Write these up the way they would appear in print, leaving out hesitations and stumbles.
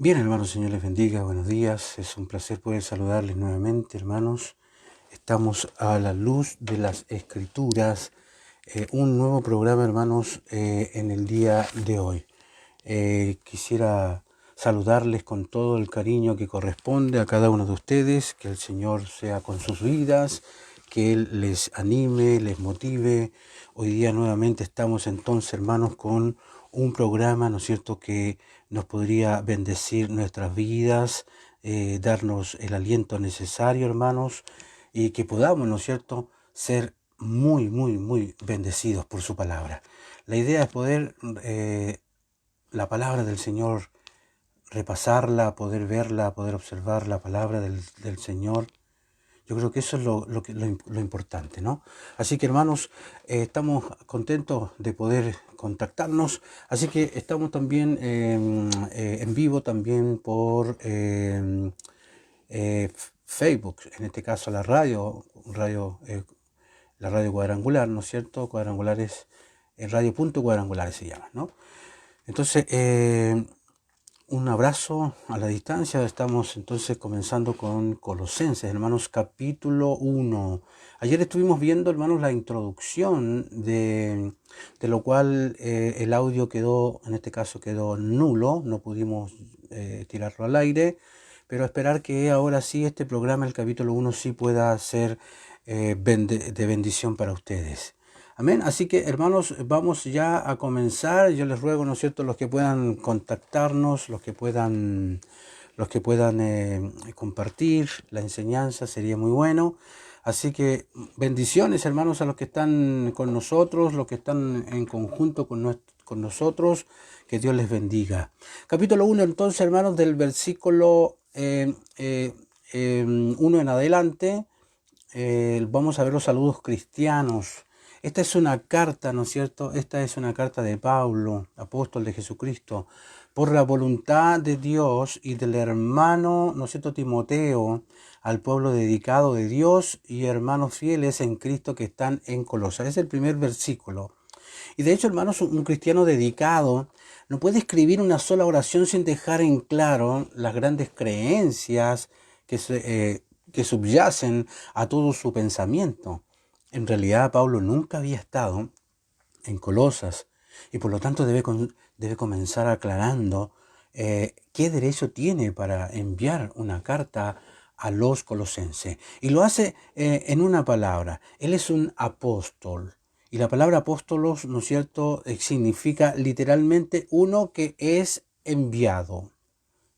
Bien, hermanos, Señor les bendiga, buenos días. Es un placer poder saludarles nuevamente, hermanos. Estamos a la luz de las Escrituras, un nuevo programa, hermanos, en el día de hoy. Quisiera saludarles con todo el cariño que corresponde a cada uno de ustedes, que el Señor sea con sus vidas, que Él les anime, les motive. Hoy día nuevamente estamos entonces, hermanos, con un programa, ¿no es cierto?, que nos podría bendecir nuestras vidas, darnos el aliento necesario, hermanos, y que podamos, ¿no es cierto?, ser muy bendecidos por su palabra. La idea es poder la palabra del Señor, repasarla, poder verla, poder observar la palabra del Señor. Yo creo que eso es lo importante, ¿no? Así que, hermanos, estamos contentos de poder contactarnos. Así que estamos también en vivo también por Facebook, en este caso la radio cuadrangular, ¿no es cierto? Cuadrangulares, radio.cuadrangulares se llama, ¿no? Entonces, un abrazo a la distancia. Estamos entonces comenzando con Colosenses, hermanos, capítulo 1. Ayer estuvimos viendo, hermanos, la introducción de lo cual el audio quedó, en este caso quedó nulo, no pudimos tirarlo al aire, pero esperar que ahora sí este programa, el capítulo 1, sí pueda ser de bendición para ustedes. Amén. Así que, hermanos, vamos ya a comenzar. Yo les ruego, ¿no es cierto?, los que puedan contactarnos, los que puedan compartir la enseñanza, sería muy bueno. Así que bendiciones, hermanos, a los que están con nosotros, los que están en conjunto con nosotros. Que Dios les bendiga. Capítulo 1, entonces, hermanos, del versículo 1 en adelante. Vamos a ver los saludos cristianos. Esta es una carta, ¿no es cierto? Esta es una carta de Pablo, apóstol de Jesucristo, por la voluntad de Dios y del hermano, ¿no es cierto?, Timoteo, al pueblo dedicado de Dios y hermanos fieles en Cristo que están en Colosas. Es el primer versículo. Y de hecho, hermanos, un cristiano dedicado no puede escribir una sola oración sin dejar en claro las grandes creencias que subyacen a todo su pensamiento. En realidad, Pablo nunca había estado en Colosas y por lo tanto debe comenzar aclarando qué derecho tiene para enviar una carta a los colosenses. Y lo hace en una palabra. Él es un apóstol. Y la palabra apóstolos, ¿no es cierto?, significa literalmente uno que es enviado.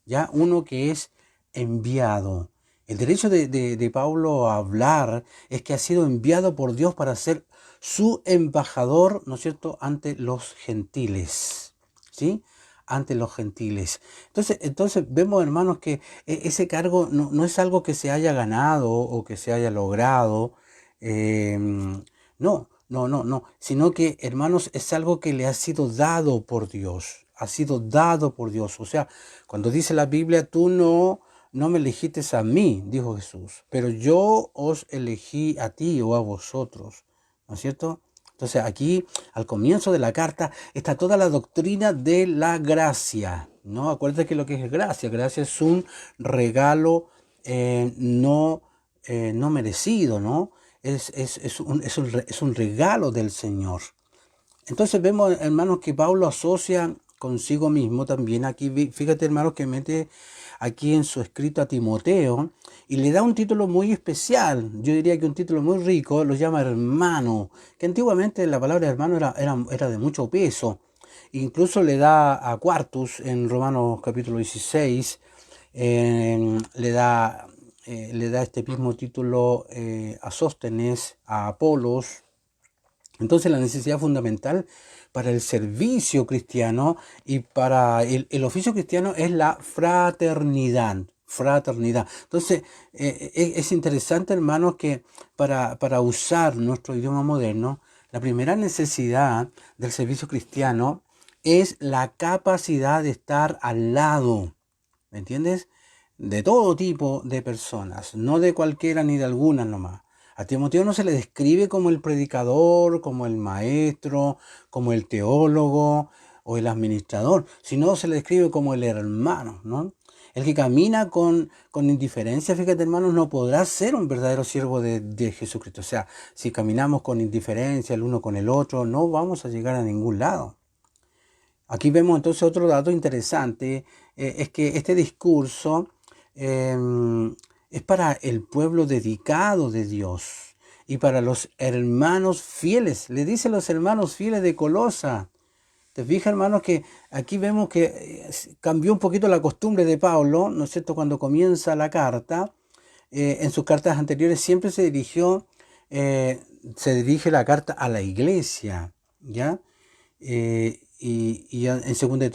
¿Ya? Uno que es enviado. El derecho de Pablo a hablar es que ha sido enviado por Dios para ser su embajador, ¿no es cierto?, ante los gentiles. ¿Sí? Ante los gentiles. Entonces vemos, hermanos, que ese cargo no es algo que se haya ganado o que se haya logrado. No, sino que, hermanos, es algo que le ha sido dado por Dios. Ha sido dado por Dios. O sea, cuando dice la Biblia, tú no me elegiste a mí, dijo Jesús, pero yo os elegí a ti o a vosotros, ¿no es cierto? Entonces aquí, al comienzo de la carta, está toda la doctrina de la gracia, ¿no? Acuérdate que lo que es gracia. Gracia es un regalo no merecido, ¿no? Es un regalo del Señor. Entonces vemos, hermanos, que Pablo asocia consigo mismo también. Aquí, fíjate, hermanos, que mete aquí en su escrito a Timoteo y le da un título muy especial. Yo diría que un título muy rico, lo llama hermano, que antiguamente la palabra hermano era de mucho peso. Incluso le da a Quartus en Romanos capítulo 16, le da este mismo título a Sóstenes, a Apolos. Entonces la necesidad fundamental para el servicio cristiano y para el oficio cristiano es la fraternidad. Fraternidad. Entonces es interesante, hermanos, que para usar nuestro idioma moderno, la primera necesidad del servicio cristiano es la capacidad de estar al lado, ¿me entiendes?, de todo tipo de personas, no de cualquiera ni de algunas nomás. A Timoteo no se le describe como el predicador, como el maestro, como el teólogo. o el administrador, sino se le describe como el hermano, ¿no? El que camina con indiferencia, fíjate hermanos, no podrá ser un verdadero siervo de Jesucristo. O sea, si caminamos con indiferencia el uno con el otro, no vamos a llegar a ningún lado. Aquí vemos entonces otro dato interesante, es que este discurso es para el pueblo dedicado de Dios y para los hermanos fieles. Le dice los hermanos fieles de Colosa. ¿Te fijas, hermanos, que aquí vemos que cambió un poquito la costumbre de Pablo, ¿no es cierto?, cuando comienza la carta? En sus cartas anteriores siempre se dirige la carta a la iglesia, ¿ya? Y en segunda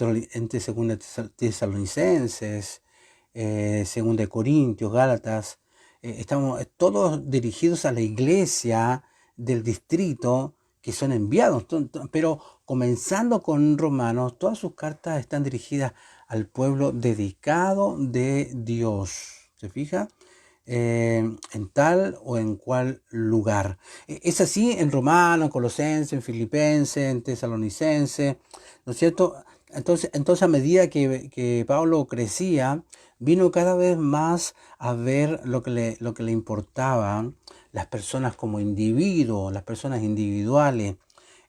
Tesalonicenses, segunda de Corintios, Gálatas, estamos todos dirigidos a la iglesia del distrito que son enviados. Pero comenzando con Romanos, todas sus cartas están dirigidas al pueblo dedicado de Dios. ¿Se fija? En tal o en cual lugar. Es así en Romano, Colosense, en Filipense, en Tesalonicense, ¿no es cierto? Entonces a medida que Pablo crecía, vino cada vez más a ver lo que le importaba, las personas como individuos, las personas individuales.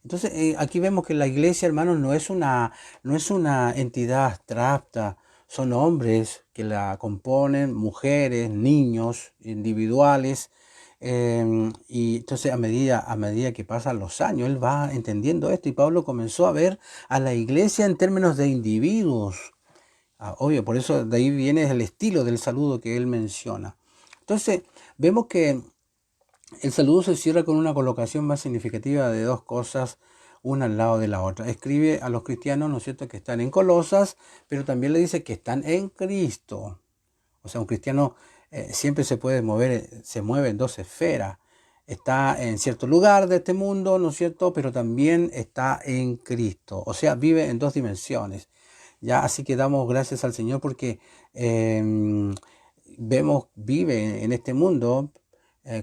Entonces aquí vemos que la iglesia, hermanos, no es una entidad abstracta, son hombres que la componen, mujeres, niños, individuales. Y entonces a medida que pasan los años, él va entendiendo esto y Pablo comenzó a ver a la iglesia en términos de individuos. Obvio, por eso de ahí viene el estilo del saludo que él menciona. Entonces vemos que el saludo se cierra con una colocación más significativa de dos cosas, una al lado de la otra. Escribe a los cristianos, ¿no es cierto?, que están en Colosas, pero también le dice que están en Cristo. O sea, un cristiano siempre se mueve en dos esferas. Está en cierto lugar de este mundo, ¿no es cierto?, pero también está en Cristo. O sea, vive en dos dimensiones. Ya, así que damos gracias al Señor porque vive en este mundo,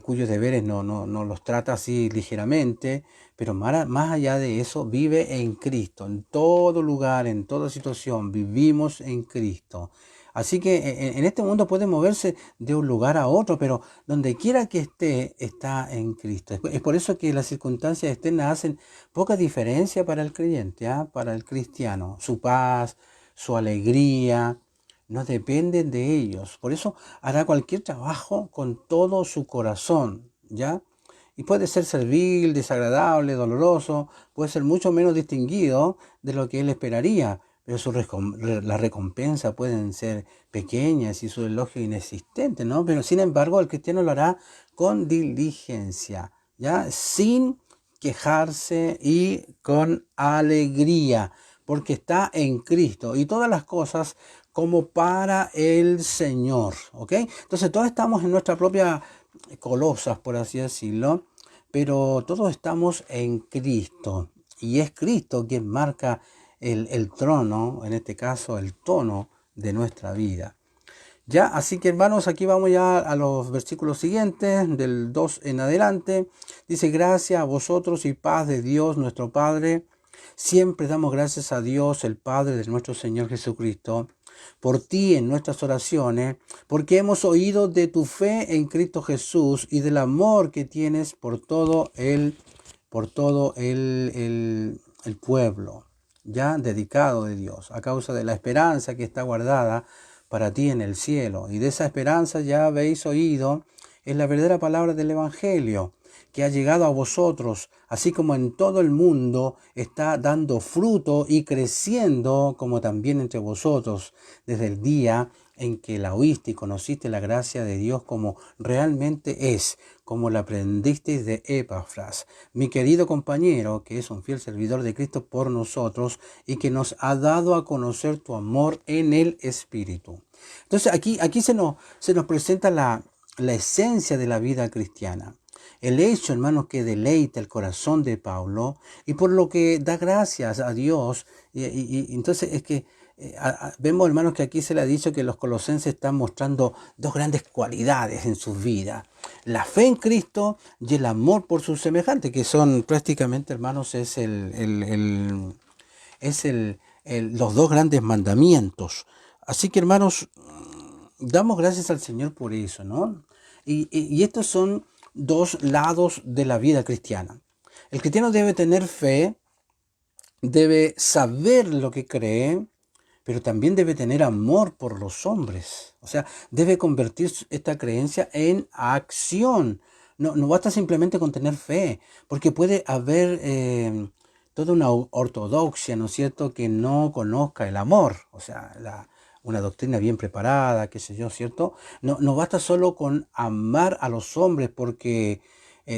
cuyos deberes no los trata así ligeramente, pero más allá de eso, vive en Cristo. En todo lugar, en toda situación, vivimos en Cristo. Así que en este mundo puede moverse de un lugar a otro, pero donde quiera que esté, está en Cristo. Es por eso que las circunstancias externas hacen poca diferencia para el creyente, para el cristiano. Su paz, su alegría, no dependen de ellos. Por eso hará cualquier trabajo con todo su corazón, ¿ya? Y puede ser servil, desagradable, doloroso, puede ser mucho menos distinguido de lo que él esperaría, pero las recompensas pueden ser pequeñas y su elogio inexistente, ¿no? Pero sin embargo el cristiano lo hará con diligencia, ¿ya? Sin quejarse y con alegría, porque está en Cristo y todas las cosas como para el Señor, ¿ok? Entonces todos estamos en nuestra propia Colosas, por así decirlo, pero todos estamos en Cristo y es Cristo quien marca el trono, en este caso el tono de nuestra vida. Ya, así que hermanos, aquí vamos ya a los versículos siguientes, del 2 en adelante. Dice, gracias a vosotros y paz de Dios nuestro Padre. Siempre damos gracias a Dios, el Padre de nuestro Señor Jesucristo, por ti en nuestras oraciones, porque hemos oído de tu fe en Cristo Jesús y del amor que tienes por todo el pueblo, ya dedicado de Dios, a causa de la esperanza que está guardada para ti en el cielo. Y de esa esperanza ya habéis oído, es la verdadera palabra del Evangelio, que ha llegado a vosotros, así como en todo el mundo está dando fruto y creciendo, como también entre vosotros, desde el día en que la oíste y conociste la gracia de Dios como realmente es, como la aprendisteis de Epafras, mi querido compañero, que es un fiel servidor de Cristo por nosotros y que nos ha dado a conocer tu amor en el Espíritu. Entonces aquí se nos presenta la esencia de la vida cristiana. El hecho, hermanos, que deleita el corazón de Pablo y por lo que da gracias a Dios. Y entonces es que vemos, hermanos, que aquí se le ha dicho que los colosenses están mostrando dos grandes cualidades en sus vidas. La fe en Cristo y el amor por sus semejantes, que son prácticamente, hermanos, es el es los dos grandes mandamientos. Así que, hermanos, damos gracias al Señor por eso, ¿no? Y estos son dos lados de la vida cristiana. El cristiano debe tener fe, debe saber lo que cree, pero también debe tener amor por los hombres. O sea, debe convertir esta creencia en acción. No basta simplemente con tener fe, porque puede haber toda una ortodoxia, ¿no es cierto?, que no conozca el amor. O sea, una doctrina bien preparada, qué sé yo, ¿cierto? No basta solo con amar a los hombres, porque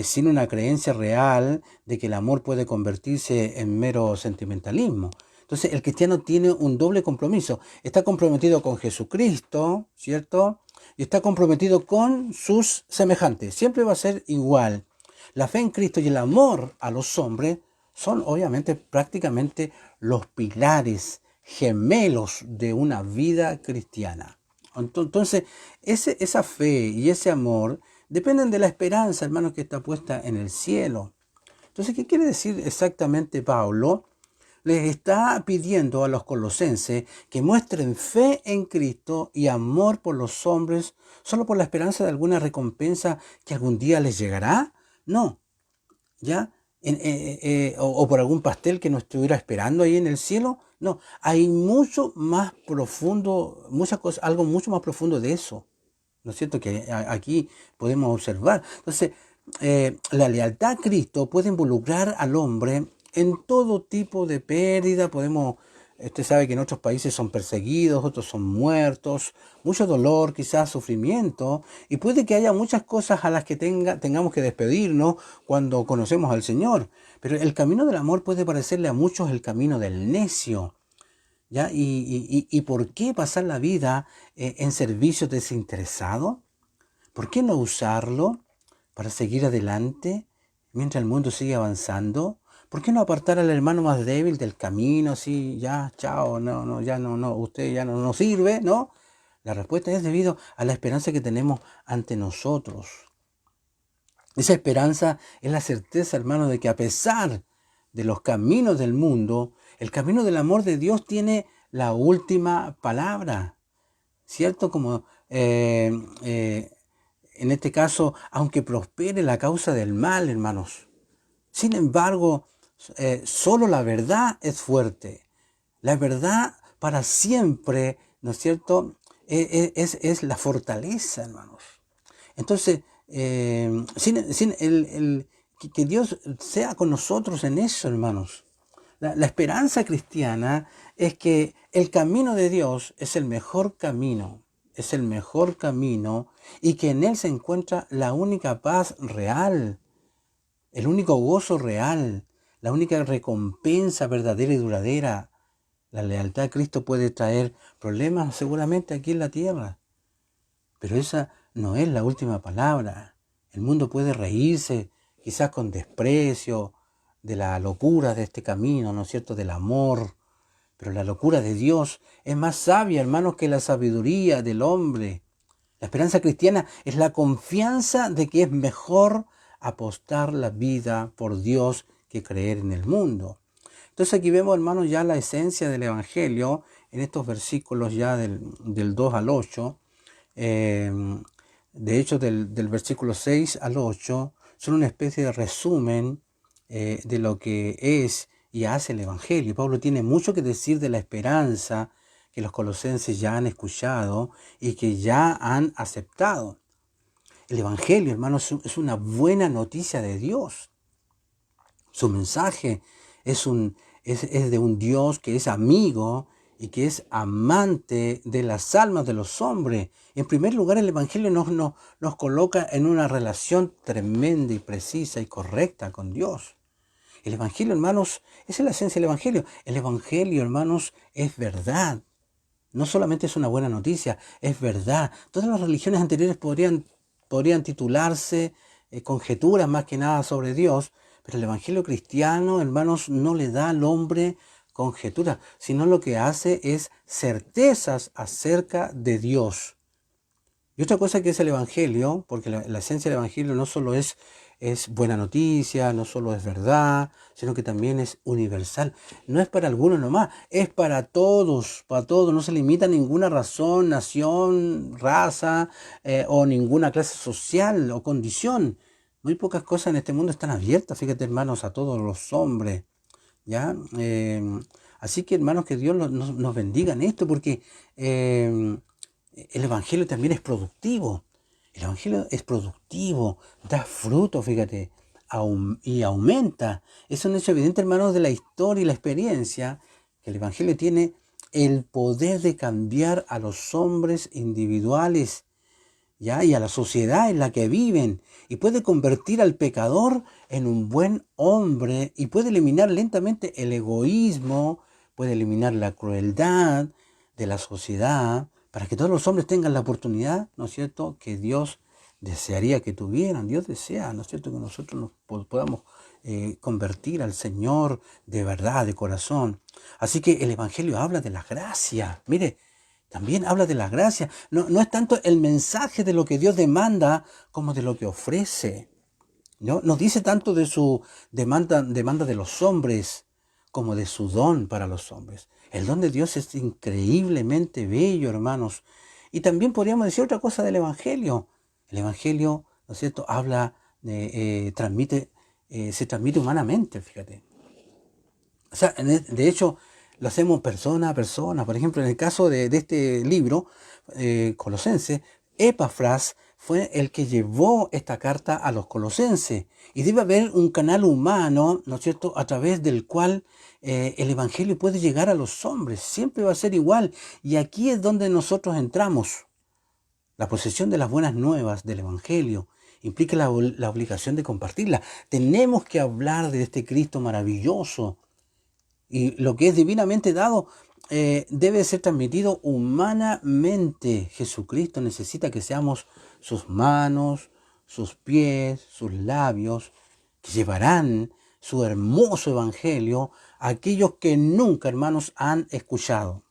sin una creencia real de que el amor puede convertirse en mero sentimentalismo. Entonces el cristiano tiene un doble compromiso. Está comprometido con Jesucristo, ¿cierto? Y está comprometido con sus semejantes. Siempre va a ser igual. La fe en Cristo y el amor a los hombres son obviamente prácticamente los pilares gemelos de una vida cristiana. Entonces, esa fe y ese amor dependen de la esperanza, hermanos, que está puesta en el cielo. Entonces, ¿qué quiere decir exactamente Pablo? Les está pidiendo a los colosenses que muestren fe en Cristo y amor por los hombres solo por la esperanza de alguna recompensa que algún día les llegará. No, ¿ya? O por algún pastel que nos estuviera esperando ahí en el cielo. No, hay mucho más profundo, muchas cosas, algo mucho más profundo de eso. ¿No es cierto? Que aquí podemos observar. Entonces, la lealtad a Cristo puede involucrar al hombre en todo tipo de pérdida. Usted sabe que en otros países son perseguidos, otros son muertos, mucho dolor, quizás sufrimiento, y puede que haya muchas cosas a las que tengamos que despedirnos cuando conocemos al Señor. Pero el camino del amor puede parecerle a muchos el camino del necio. ¿Ya? ¿Y por qué pasar la vida en servicio desinteresado? ¿Por qué no usarlo para seguir adelante mientras el mundo sigue avanzando? ¿Por qué no apartar al hermano más débil del camino así, ya, chao, usted ya no nos sirve, ¿no? La respuesta es debido a la esperanza que tenemos ante nosotros. Esa esperanza es la certeza, hermano, de que a pesar de los caminos del mundo, el camino del amor de Dios tiene la última palabra, ¿cierto? Como en este caso, aunque prospere la causa del mal, hermanos. Sin embargo, solo la verdad es fuerte. La verdad para siempre, ¿no es cierto? Es la fortaleza, hermanos. Entonces, que Dios sea con nosotros en eso, hermanos. La esperanza cristiana es que el camino de Dios es el mejor camino. Es el mejor camino y que en él se encuentra la única paz real, el único gozo real, la única recompensa verdadera y duradera. La lealtad a Cristo puede traer problemas seguramente aquí en la tierra, pero esa no es la última palabra. El mundo puede reírse, quizás con desprecio, de la locura de este camino, ¿no es cierto?, del amor. Pero la locura de Dios es más sabia, hermanos, que la sabiduría del hombre. La esperanza cristiana es la confianza de que es mejor apostar la vida por Dios que creer en el mundo. Entonces aquí vemos, hermanos, ya la esencia del Evangelio en estos versículos ya del 2 al 8. De hecho, del versículo 6 al 8 son una especie de resumen de lo que es y hace el Evangelio. Pablo tiene mucho que decir de la esperanza que los colosenses ya han escuchado y que ya han aceptado. El Evangelio, hermanos, es una buena noticia de Dios. Su mensaje es de un Dios que es amigo y que es amante de las almas de los hombres. En primer lugar, el Evangelio nos coloca en una relación tremenda y precisa y correcta con Dios. El Evangelio, hermanos, esa es la esencia del Evangelio. El Evangelio, hermanos, es verdad. No solamente es una buena noticia, es verdad. Todas las religiones anteriores podrían titularse conjeturas más que nada sobre Dios, pero el Evangelio cristiano, hermanos, no le da al hombre conjeturas, sino lo que hace es certezas acerca de Dios. Y otra cosa que es el Evangelio, porque la esencia del Evangelio no solo es es buena noticia, no solo es verdad, sino que también es universal. No es para algunos nomás, es para todos, no se limita a ninguna razón, nación, raza o ninguna clase social o condición. Muy pocas cosas en este mundo están abiertas, fíjate hermanos, a todos los hombres. ¿Ya? Así que hermanos, que Dios nos bendiga en esto, porque el Evangelio también es productivo. El Evangelio es productivo, da fruto, fíjate, y aumenta. Es un hecho evidente, hermanos, de la historia y la experiencia, que el Evangelio tiene el poder de cambiar a los hombres individuales, ¿ya? Y a la sociedad en la que viven, y puede convertir al pecador en un buen hombre, y puede eliminar lentamente el egoísmo, puede eliminar la crueldad de la sociedad, para que todos los hombres tengan la oportunidad, ¿no es cierto?, que Dios desearía que tuvieran. Dios desea, ¿no es cierto?, que nosotros nos podamos convertir al Señor de verdad, de corazón. Así que el Evangelio habla de la gracia. Mire, también habla de la gracia. No es tanto el mensaje de lo que Dios demanda como de lo que ofrece. No dice tanto de su demanda de los hombres como de su don para los hombres. El don de Dios es increíblemente bello, hermanos. Y también podríamos decir otra cosa del Evangelio. El Evangelio, ¿no es cierto?, habla, se transmite humanamente, fíjate. O sea, de hecho, lo hacemos persona a persona. Por ejemplo, en el caso de este libro, Colosenses, Epafras fue el que llevó esta carta a los colosenses. Y debe haber un canal humano, ¿no es cierto?, a través del cual el Evangelio puede llegar a los hombres. Siempre va a ser igual. Y aquí es donde nosotros entramos. La posesión de las buenas nuevas del Evangelio implica la obligación de compartirla. Tenemos que hablar de este Cristo maravilloso. Y lo que es divinamente dado debe ser transmitido humanamente. Jesucristo necesita que seamos sus manos, sus pies, sus labios, que llevarán su hermoso evangelio a aquellos que nunca, hermanos, han escuchado.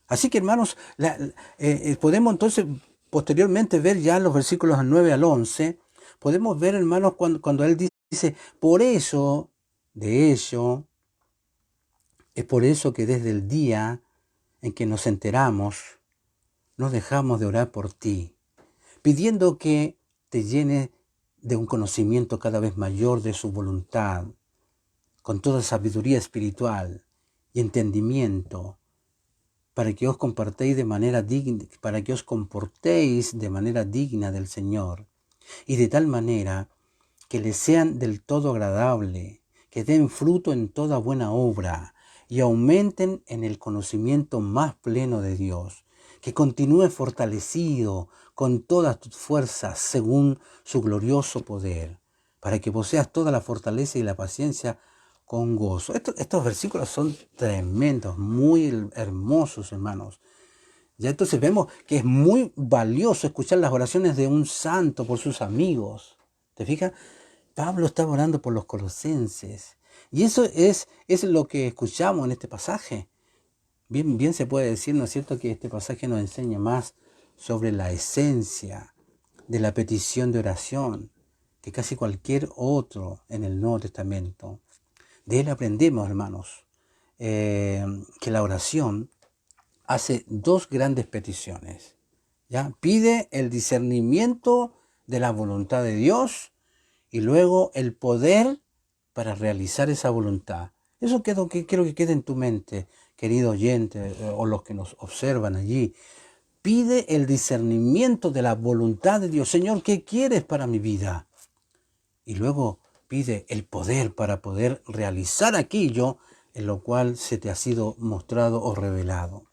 Así que, hermanos, podemos entonces posteriormente ver ya los versículos 9 al 11, podemos ver, hermanos, cuando él dice, por eso, de ello, es por eso que desde el día en que nos enteramos, no dejamos de orar por ti, pidiendo que te llene de un conocimiento cada vez mayor de su voluntad, con toda sabiduría espiritual y entendimiento, para que os comportéis de manera digna, para que os comportéis de manera digna del Señor, y de tal manera que les sean del todo agradable, que den fruto en toda buena obra, y aumenten en el conocimiento más pleno de Dios, que continúe fortalecido con todas tus fuerzas según su glorioso poder, para que poseas toda la fortaleza y la paciencia con gozo. Estos versículos son tremendos, muy hermosos, hermanos. Ya entonces vemos que es muy valioso escuchar las oraciones de un santo por sus amigos. ¿Te fijas? Pablo estaba orando por los colosenses. Y eso es lo que escuchamos en este pasaje. Bien se puede decir, ¿no es cierto?, que este pasaje nos enseña más sobre la esencia de la petición de oración que casi cualquier otro en el Nuevo Testamento. De él aprendemos, hermanos, que la oración hace dos grandes peticiones. ¿Ya? Pide el discernimiento de la voluntad de Dios y luego el poder para realizar esa voluntad. Eso quiero que quede en tu mente, querido oyente, o los que nos observan allí. Pide el discernimiento de la voluntad de Dios. Señor, ¿qué quieres para mi vida? Y luego pide el poder para poder realizar aquello en lo cual se te ha sido mostrado o revelado.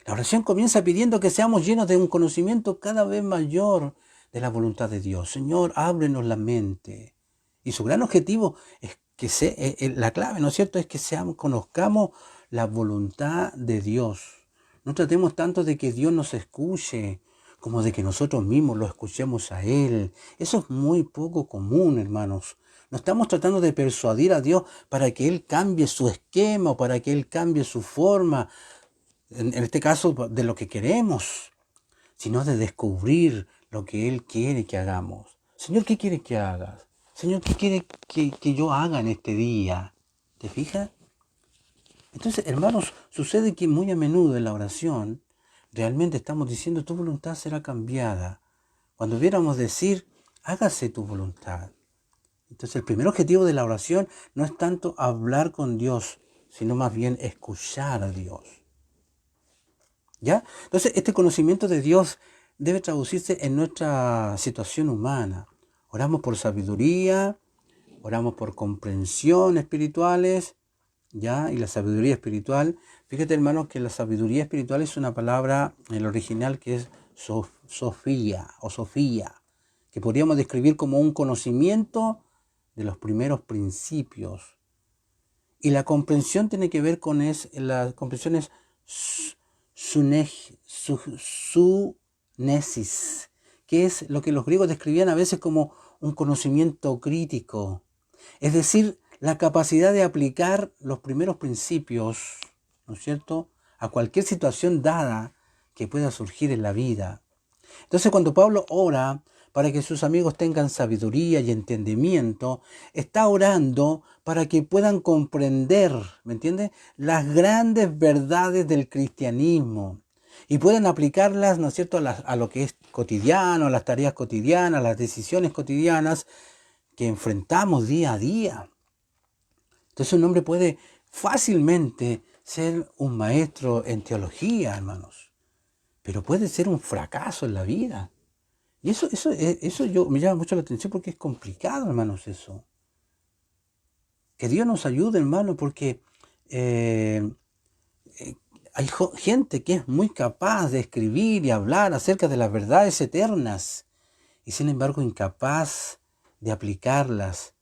La oración comienza pidiendo que seamos llenos de un conocimiento cada vez mayor de la voluntad de Dios. Señor, ábrenos la mente. Y su gran objetivo es que la clave, ¿no es cierto?, es que conozcamos la voluntad de Dios. No tratemos tanto de que Dios nos escuche como de que nosotros mismos lo escuchemos a Él. Eso es muy poco común, hermanos. No estamos tratando de persuadir a Dios para que Él cambie su esquema o para que Él cambie su forma, en este caso de lo que queremos, sino de descubrir lo que Él quiere que hagamos. Señor, ¿qué quiere que hagas? Señor, ¿qué quiere que yo haga en este día? ¿Te fijas? Entonces, hermanos, sucede que muy a menudo en la oración realmente estamos diciendo tu voluntad será cambiada. Cuando viéramos decir, hágase tu voluntad. Entonces, el primer objetivo de la oración no es tanto hablar con Dios, sino más bien escuchar a Dios. ¿Ya? Entonces, este conocimiento de Dios debe traducirse en nuestra situación humana. Oramos por sabiduría, oramos por comprensión espirituales, ¿ya? Y la sabiduría espiritual. Fíjate, hermanos, que la sabiduría espiritual es una palabra en el original que es sofía o sofía, que podríamos describir como un conocimiento de los primeros principios. Y la comprensión tiene que ver con la comprensión es sunesis, que es lo que los griegos describían a veces como un conocimiento crítico. Es decir, la capacidad de aplicar los primeros principios, ¿no es cierto?, a cualquier situación dada que pueda surgir en la vida. Entonces, cuando Pablo ora para que sus amigos tengan sabiduría y entendimiento, está orando para que puedan comprender, ¿me entiendes?, las grandes verdades del cristianismo y puedan aplicarlas, ¿no es cierto?, a lo que es cotidiano, a las tareas cotidianas, a las decisiones cotidianas que enfrentamos día a día. Entonces un hombre puede fácilmente ser un maestro en teología, hermanos, pero puede ser un fracaso en la vida. Y eso me llama mucho la atención porque es complicado, hermanos, eso. Que Dios nos ayude, hermano, porque hay gente que es muy capaz de escribir y hablar acerca de las verdades eternas y sin embargo incapaz de aplicarlas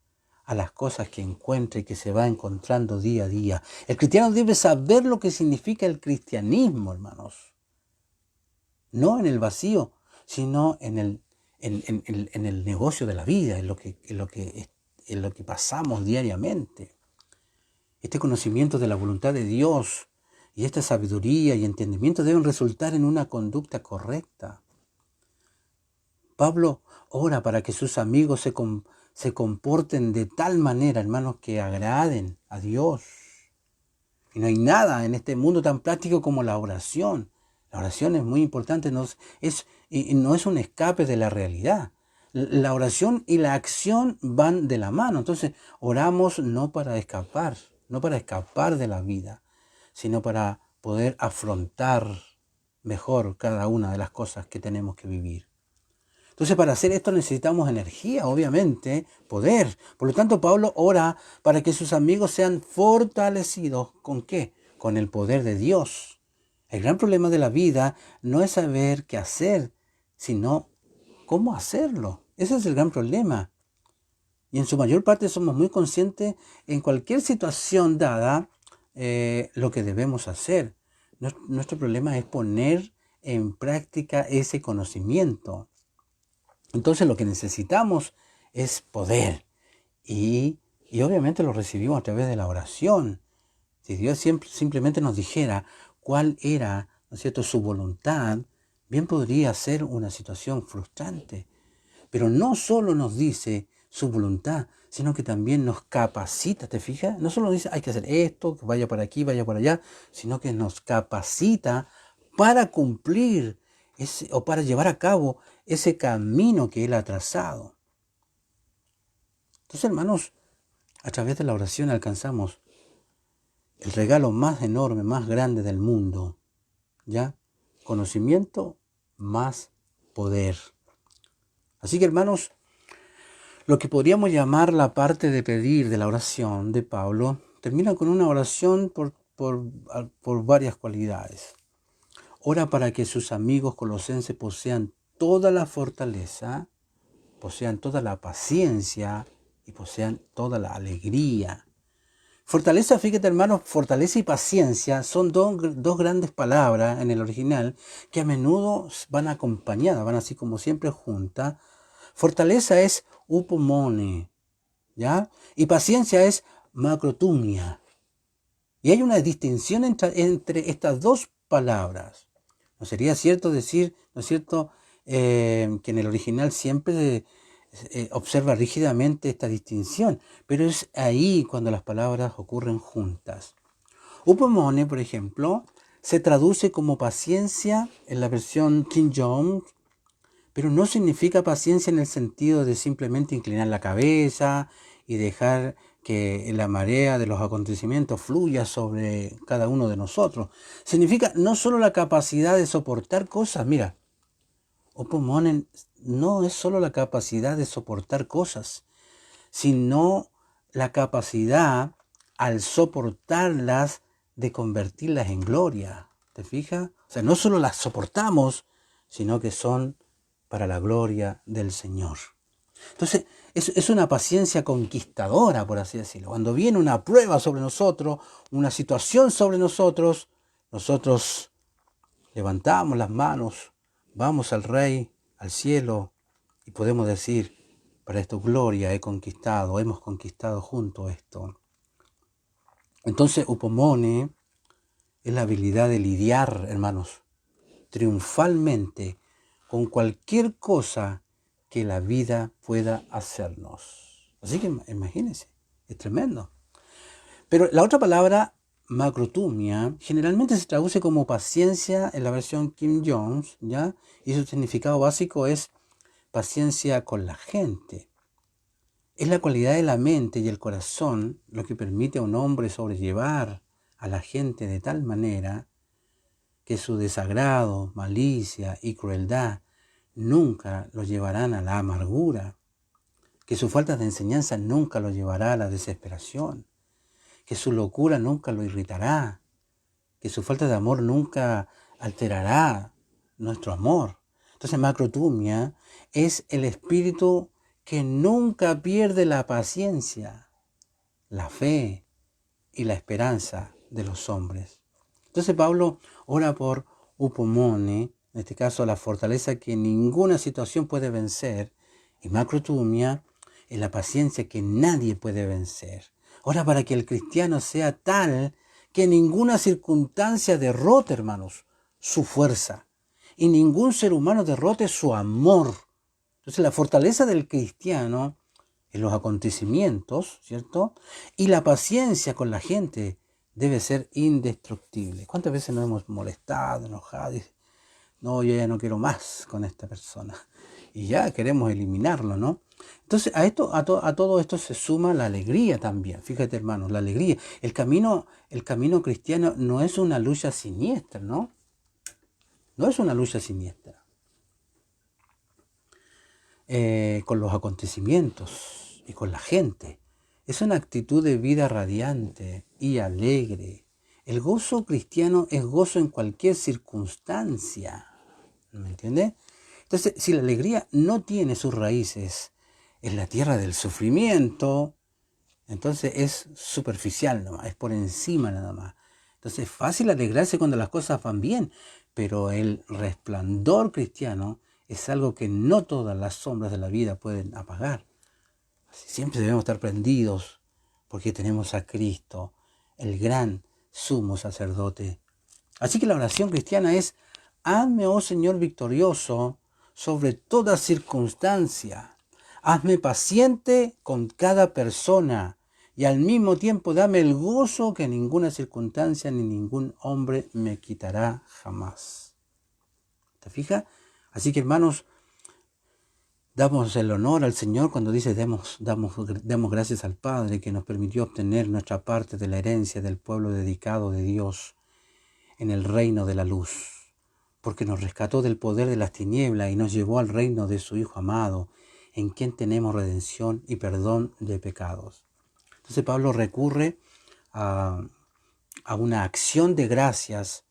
a las cosas que encuentra y que se va encontrando día a día. El cristiano debe saber lo que significa el cristianismo, hermanos. No en el vacío, sino en el negocio de la vida, en lo que pasamos diariamente. Este conocimiento de la voluntad de Dios y esta sabiduría y entendimiento deben resultar en una conducta correcta. Pablo ora para que sus amigos se comporten de tal manera, hermanos, que agraden a Dios. Y no hay nada en este mundo tan práctico como la oración. La oración es muy importante, no es un escape de la realidad. La oración y la acción van de la mano. Entonces, oramos no para escapar de la vida, sino para poder afrontar mejor cada una de las cosas que tenemos que vivir. Entonces, para hacer esto necesitamos energía, obviamente, poder. Por lo tanto, Pablo ora para que sus amigos sean fortalecidos. ¿Con qué? Con el poder de Dios. El gran problema de la vida no es saber qué hacer, sino cómo hacerlo. Ese es el gran problema. Y en su mayor parte somos muy conscientes en cualquier situación dada lo que debemos hacer. Nuestro problema es poner en práctica ese conocimiento. Entonces lo que necesitamos es poder y obviamente lo recibimos a través de la oración. Si Dios simplemente nos dijera cuál era, ¿no es cierto?, su voluntad, bien podría ser una situación frustrante. Pero no solo nos dice su voluntad, sino que también nos capacita, ¿te fijas? No solo nos dice hay que hacer esto, que vaya para aquí, vaya para allá, sino que nos capacita para cumplir o para llevar a cabo ese camino que Él ha trazado. Entonces, hermanos, a través de la oración alcanzamos el regalo más enorme, más grande del mundo, ¿ya? Conocimiento más poder. Así que, hermanos, lo que podríamos llamar la parte de pedir de la oración de Pablo termina con una oración por varias cualidades. Ora para que sus amigos colosenses posean toda la fortaleza, posean toda la paciencia y posean toda la alegría. Fortaleza, fíjate hermanos, fortaleza y paciencia son dos grandes palabras en el original que a menudo van acompañadas, van así como siempre juntas. Fortaleza es upomone, ¿ya? Y paciencia es macrotumia. Y hay una distinción entre estas dos palabras. ¿No sería cierto decir, ¿no es cierto?, que en el original siempre observa rígidamente esta distinción, pero es ahí cuando las palabras ocurren juntas. Upomone, por ejemplo, se traduce como paciencia en la versión King James, pero no significa paciencia en el sentido de simplemente inclinar la cabeza y dejar que la marea de los acontecimientos fluya sobre cada uno de nosotros. Significa no solo la capacidad de soportar cosas, mira, Upomone no es solo la capacidad de soportar cosas, sino la capacidad al soportarlas de convertirlas en gloria. ¿Te fijas? O sea, no solo las soportamos, sino que son para la gloria del Señor. Entonces, es una paciencia conquistadora, por así decirlo. Cuando viene una prueba sobre nosotros, una situación sobre nosotros, nosotros levantamos las manos, vamos al Rey, al cielo, y podemos decir, para tu gloria hemos conquistado junto esto. Entonces, upomone es la habilidad de lidiar, hermanos, triunfalmente con cualquier cosa que la vida pueda hacernos. Así que imagínense, es tremendo. Pero la otra palabra, macrotumia, generalmente se traduce como paciencia en la versión King James, ¿ya? Y su significado básico es paciencia con la gente. Es la cualidad de la mente y el corazón lo que permite a un hombre sobrellevar a la gente de tal manera que su desagrado, malicia y crueldad nunca lo llevarán a la amargura, que su falta de enseñanza nunca lo llevará a la desesperación, que su locura nunca lo irritará, que su falta de amor nunca alterará nuestro amor. Entonces, macrotumia es el espíritu que nunca pierde la paciencia, la fe y la esperanza de los hombres. Entonces Pablo ora por upomone, en este caso la fortaleza que ninguna situación puede vencer, y macrotumia es la paciencia que nadie puede vencer. Ora para que el cristiano sea tal que ninguna circunstancia derrote, hermanos, su fuerza, y ningún ser humano derrote su amor. Entonces la fortaleza del cristiano en los acontecimientos, ¿cierto? Y la paciencia con la gente debe ser indestructible. ¿Cuántas veces nos hemos molestado, enojado? Y, no, yo ya no quiero más con esta persona. Y ya queremos eliminarlo, ¿no? Entonces a todo esto se suma la alegría también. Fíjate, hermanos, la alegría. El camino cristiano no es una lucha siniestra, ¿no? No es una lucha siniestra. Con los acontecimientos y con la gente. Es una actitud de vida radiante y alegre. El gozo cristiano es gozo en cualquier circunstancia. ¿Me entiendes? Entonces, si la alegría no tiene sus raíces en la tierra del sufrimiento, entonces es superficial nomás, es por encima nada más. Entonces es fácil alegrarse cuando las cosas van bien, pero el resplandor cristiano es algo que no todas las sombras de la vida pueden apagar. Siempre debemos estar prendidos porque tenemos a Cristo, el gran sumo sacerdote. Así que la oración cristiana es: hazme, oh Señor, victorioso sobre toda circunstancia. Hazme paciente con cada persona y al mismo tiempo dame el gozo que ninguna circunstancia ni ningún hombre me quitará jamás. ¿Te fijas? Así que, hermanos, damos el honor al Señor cuando dice demos gracias al Padre que nos permitió obtener nuestra parte de la herencia del pueblo dedicado de Dios en el reino de la luz, porque nos rescató del poder de las tinieblas y nos llevó al reino de su Hijo amado, en quien tenemos redención y perdón de pecados. Entonces Pablo recurre a una acción de gracias,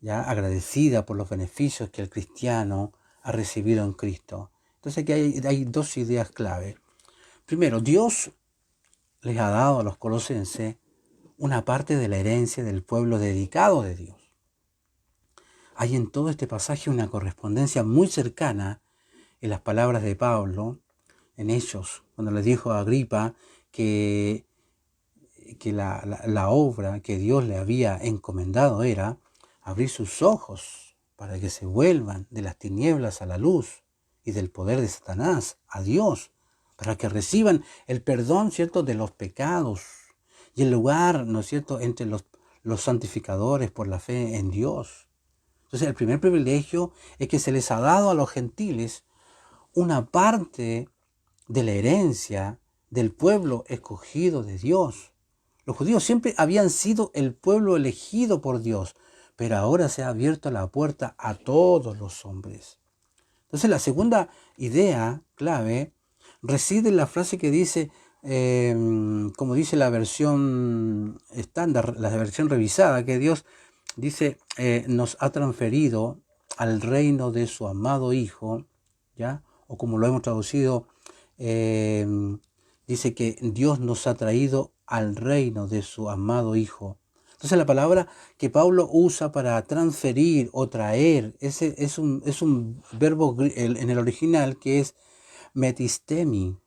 ya agradecida por los beneficios que el cristiano ha recibido en Cristo. Entonces aquí hay dos ideas clave. Primero, Dios les ha dado a los colosenses una parte de la herencia del pueblo dedicado de Dios. Hay en todo este pasaje una correspondencia muy cercana en las palabras de Pablo, en Hechos, cuando le dijo a Agripa que la obra que Dios le había encomendado era abrir sus ojos para que se vuelvan de las tinieblas a la luz y del poder de Satanás a Dios, para que reciban el perdón, ¿cierto?, de los pecados y el lugar, ¿no es cierto?, entre los santificadores por la fe en Dios. Entonces, el primer privilegio es que se les ha dado a los gentiles una parte de la herencia del pueblo escogido de Dios. Los judíos siempre habían sido el pueblo elegido por Dios, pero ahora se ha abierto la puerta a todos los hombres. Entonces, la segunda idea clave reside en la frase que dice, como dice la versión estándar, la versión revisada, que Dios dice, nos ha transferido al reino de su amado Hijo, ¿ya? O como lo hemos traducido, dice que Dios nos ha traído al reino de su amado Hijo. Entonces la palabra que Pablo usa para transferir o traer, ese es un verbo en el original que es metistemi.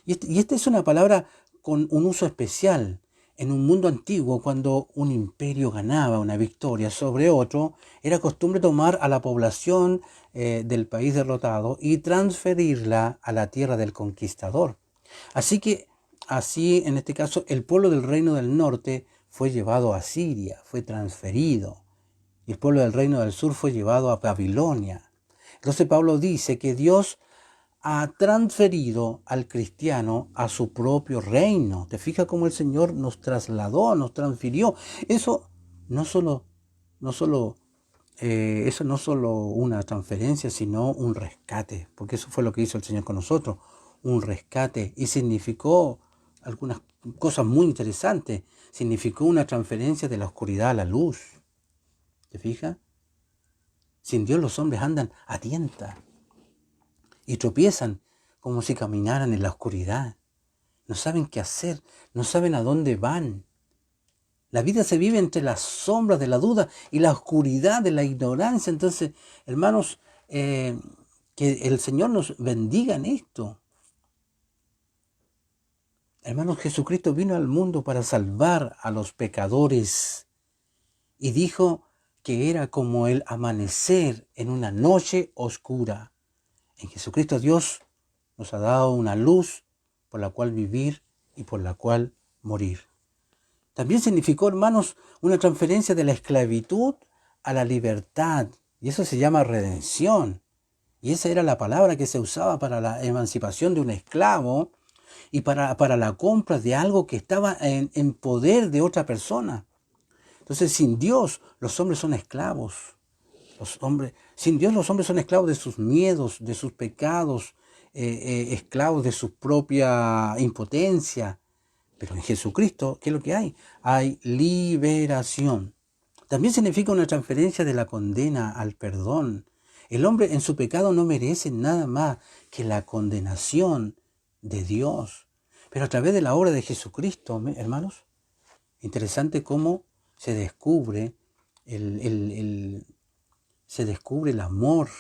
Y esta es una palabra con un uso especial. En un mundo antiguo, cuando un imperio ganaba una victoria sobre otro, era costumbre tomar a la población del país derrotado y transferirla a la tierra del conquistador. Así en este caso, el pueblo del reino del norte fue llevado a Siria, fue transferido. Y el pueblo del reino del sur fue llevado a Babilonia. Entonces Pablo dice que Dios ha transferido al cristiano a su propio reino. ¿Te fijas cómo el Señor nos trasladó, nos transfirió? Eso no solo una transferencia, sino un rescate, porque eso fue lo que hizo el Señor con nosotros, un rescate, y significó algunas cosas muy interesantes. Significó una transferencia de la oscuridad a la luz. ¿Te fijas? Sin Dios los hombres andan a tientas y tropiezan como si caminaran en la oscuridad. No saben qué hacer, no saben a dónde van. La vida se vive entre las sombras de la duda y la oscuridad de la ignorancia. Entonces, hermanos, que el Señor nos bendiga en esto. Hermanos, Jesucristo vino al mundo para salvar a los pecadores y dijo que era como el amanecer en una noche oscura. En Jesucristo Dios nos ha dado una luz por la cual vivir y por la cual morir. También significó, hermanos, una transferencia de la esclavitud a la libertad. Y eso se llama redención. Y esa era la palabra que se usaba para la emancipación de un esclavo y para la compra de algo que estaba en poder de otra persona. Entonces, sin Dios, los hombres son esclavos. Sin Dios, los hombres son esclavos de sus miedos, de sus pecados, esclavos de su propia impotencia. Pero en Jesucristo, ¿qué es lo que hay? Hay liberación. También significa una transferencia de la condena al perdón. El hombre en su pecado no merece nada más que la condenación de Dios. Pero a través de la obra de Jesucristo, hermanos, interesante cómo se descubre el amor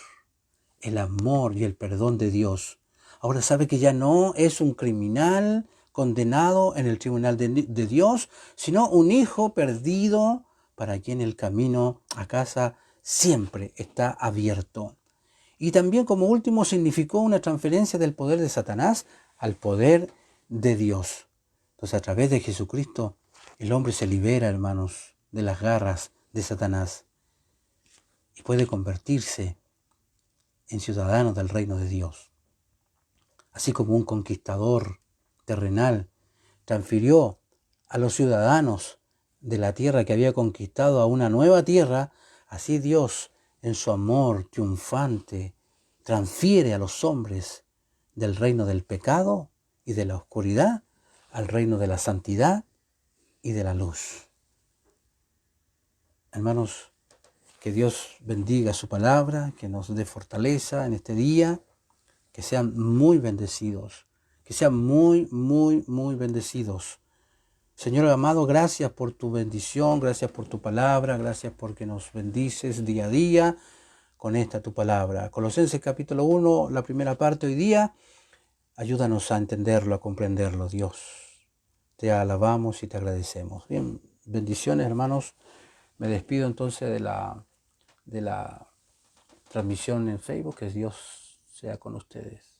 y el perdón de Dios. Ahora sabe que ya no es un criminal condenado en el tribunal de Dios, sino un hijo perdido para quien el camino a casa siempre está abierto. Y también, como último, significó una transferencia del poder de Satanás al poder de Dios. Entonces, a través de Jesucristo, el hombre se libera, hermanos, de las garras de Satanás y puede convertirse en ciudadano del reino de Dios. Así como un conquistador terrenal transfirió a los ciudadanos de la tierra que había conquistado a una nueva tierra, así Dios, en su amor triunfante, transfiere a los hombres del reino del pecado y de la oscuridad al reino de la santidad y de la luz. Hermanos, que Dios bendiga su palabra, que nos dé fortaleza en este día, que sean muy bendecidos, que sean muy, muy, muy bendecidos. Señor amado, gracias por tu bendición, gracias por tu palabra, gracias porque nos bendices día a día con esta tu palabra. Colosenses capítulo 1, la primera parte hoy día, ayúdanos a entenderlo, a comprenderlo, Dios. Te alabamos y te agradecemos. Bien, bendiciones, hermanos. Me despido entonces de la transmisión en Facebook. Que Dios sea con ustedes.